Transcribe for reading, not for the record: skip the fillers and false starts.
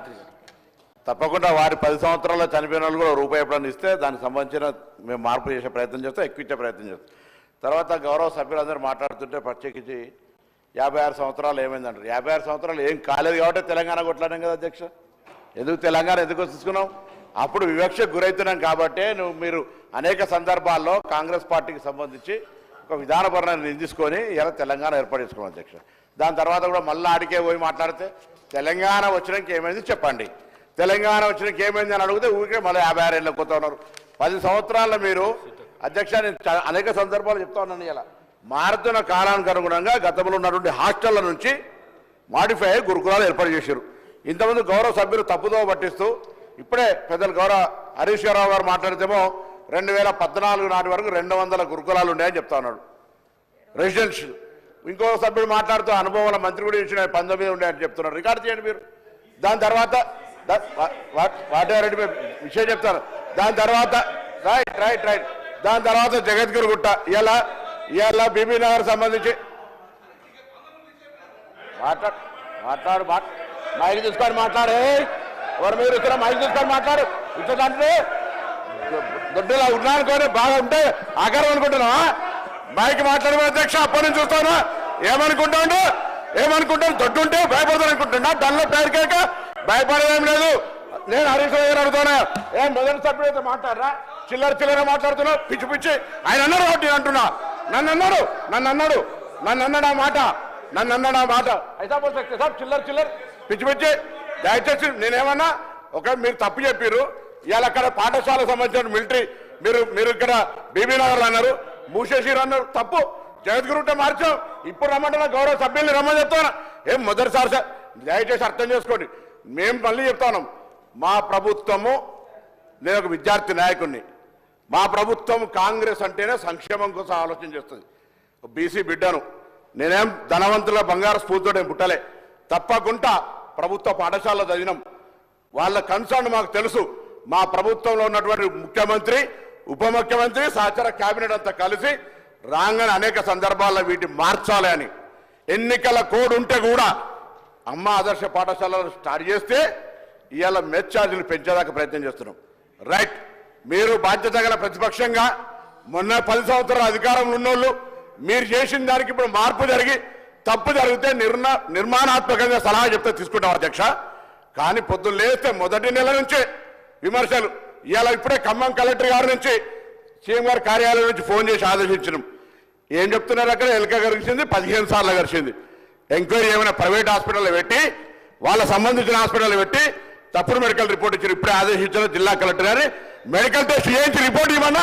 మంత్రి గారు. తప్పకుండా వారి 10 సంవత్సరాల్లో చనిపోయిన వాళ్ళు కూడా రూపాయి ఎప్పుడన్నా ఇస్తే దానికి సంబంధించిన మేము మార్పు చేసే ప్రయత్నం చేస్తాం, ఎక్కువ ఇచ్చే ప్రయత్నం చేస్తాం. తర్వాత గౌరవ సభ్యులందరూ మాట్లాడుతుంటే ప్రత్యేకించి 56 సంవత్సరాలు ఏమైందంటారు. 56 సంవత్సరాలు ఏం కాలేదు కాబట్టి తెలంగాణ కొట్లాడాం కదా అధ్యక్ష. ఎందుకు తెలంగాణ ఎందుకు తీసుకున్నాం? అప్పుడు వివక్షకు గురవుతున్నాం కాబట్టే మీరు అనేక సందర్భాల్లో కాంగ్రెస్ పార్టీకి సంబంధించి ఒక విధానపరమైన తీసుకొని ఇలా తెలంగాణ ఏర్పాటు చేసుకున్నాం అధ్యక్ష. దాని తర్వాత కూడా మళ్ళీ ఆడికే పోయి మాట్లాడితే తెలంగాణ వచ్చినాక ఏమైంది చెప్పండి, తెలంగాణ వచ్చినాక ఏమైంది అని అడిగితే ఊరికే మళ్ళీ 56 ఏళ్ళకి పోతా ఉన్నారు. 10 సంవత్సరాల్లో మీరు అధ్యక్ష నేను అనేక సందర్భాలు చెప్తా ఉన్నాను. ఇలా మారుతున్న కాలానికి అనుగుణంగా గతంలో ఉన్నటువంటి హాస్టళ్ల నుంచి మాడిఫై అయ్యి గురుకులాలు ఏర్పాటు చేశారు. ఇంతమంది గౌరవ సభ్యులు తప్పుదో పట్టిస్తూ ఇప్పుడే పెద్దలు గౌరవ హరీష్ రావు గారు మాట్లాడితేమో 2014 నాటి వరకు 200 గురుకులాలు ఉన్నాయని చెప్తా ఉన్నాడు రెసిడెన్షియల్. ఇంకో సభ్యుడు మాట్లాడుతూ అనుభవాల మంత్రి కూడా ఇచ్చిన 19 ఉన్నాయని చెప్తున్నారు. రికార్డు చేయండి మీరు. దాని తర్వాత వాటెవరెడ్డి విషయం చెప్తారు. దాని తర్వాత రైట్ దాని తర్వాత జగద్గిరి గుట్ట ఇవాళ బీబీ నగర్ సంబంధించి మాట్లాడు మైక్ తీసుకొని మాట్లాడే ఎవరు మీరు ఇక్కడ మైక్ తీసుకొని మాట్లాడు. ఇట్లంటే దొడ్డులా ఉన్నానుకొని బాగా ఉంటే ఆకారం అనుకుంటున్నావా? మైక్ మాట్లాడమే అధ్యక్ష. అప్పటి నుంచి చూస్తాను ఏమనుకుంటాను దొడ్డు ఉంటే భయపడతాను అనుకుంటున్నా. దానిలో పేరుకేక భయపడేదేం లేదు. నేను హరీష్ రావు గారు అడుగుతున్నా, ఏం మొదటి సభ్యుడు అయితే మాట్లాడరా? చిల్లర మాట్లాడుతున్నా పిచ్చి ఆయన అన్నారు కాబట్టి నేను అంటున్నా. నన్ను అన్నాడు ఆ మాట అయితే పోతే సార్ చిల్లర పిచ్చి దయచేసి నేనేమన్నా మీరు తప్పు చెప్పారు. ఇవాళ అక్కడ పాఠశాలకు సంబంధించిన మిలిటరీ మీరు ఇక్కడ బీబీ నగర్లో అన్నారు, మూసేసిరు అన్నారు. తప్పు. జగద్గిరి ఉంటే మార్చాం. ఇప్పుడు రమ్మంటున్నా గౌరవ సభ్యుల్ని రమ్మని చెప్తాను. ఏం మొదటిసారి సార్ దయచేసి అర్థం చేసుకోండి. మేము మళ్ళీ చెప్తాను, మా ప్రభుత్వము, నేను ఒక విద్యార్థి నాయకుడిని, మా ప్రభుత్వం కాంగ్రెస్ అంటేనే సంక్షేమం కోసం ఆలోచన చేస్తుంది. బీసీ బిడ్డను నేనేం ధనవంతుల బంగారు స్ఫూర్తితో నేను పుట్టలే. తప్పకుండా ప్రభుత్వ పాఠశాలలో చదివినాం. వాళ్ళ కన్సర్న్ మాకు తెలుసు. మా ప్రభుత్వంలో ఉన్నటువంటి ముఖ్యమంత్రి, ఉప ముఖ్యమంత్రి, సహచర కేబినెట్ అంతా కలిసి రాగానే అనేక సందర్భాల్లో వీటిని మార్చాలి అని ఎన్నికల కోడ్ ఉంటే కూడా అమ్మ ఆదర్శ పాఠశాలను స్టార్ట్ చేస్తే ఇవాళ మెస్ ఛార్జీలు పెంచేదాకా ప్రయత్నం చేస్తున్నాం. రైట్. మీరు బాధ్యత గల ప్రతిపక్షంగా మొన్న 10 సంవత్సరాల అధికారంలో ఉన్నోళ్ళు మీరు చేసిన దానికి ఇప్పుడు మార్పు జరిగి తప్పు జరిగితే నిర్మాణాత్మకంగా సలహా చెప్తే తీసుకుంటాం అధ్యక్ష. కానీ పొద్దున్న లేస్తే మొదటి నెల నుంచే విమర్శలు. ఇవాళ ఇప్పుడే ఖమ్మం కలెక్టర్ గారి నుంచి సీఎం గారి కార్యాలయం నుంచి ఫోన్ చేసి ఆదేశించడం. ఏం చెప్తున్నారు అక్కడ? ఎలుక గరిచింది 15 సార్లు గరిచింది. ఎంక్వైరీ ఏమైనా ప్రైవేట్ హాస్పిటల్లో పెట్టి వాళ్ళ సంబంధించిన హాస్పిటల్లో పెట్టి తప్పుడు మెడికల్ రిపోర్ట్ ఇచ్చారు. ఇప్పుడే ఆదేశించిన జిల్లా కలెక్టర్ గారి మెడికల్ టెస్ట్ చేయించి రిపోర్ట్ ఇవ్వమన్నా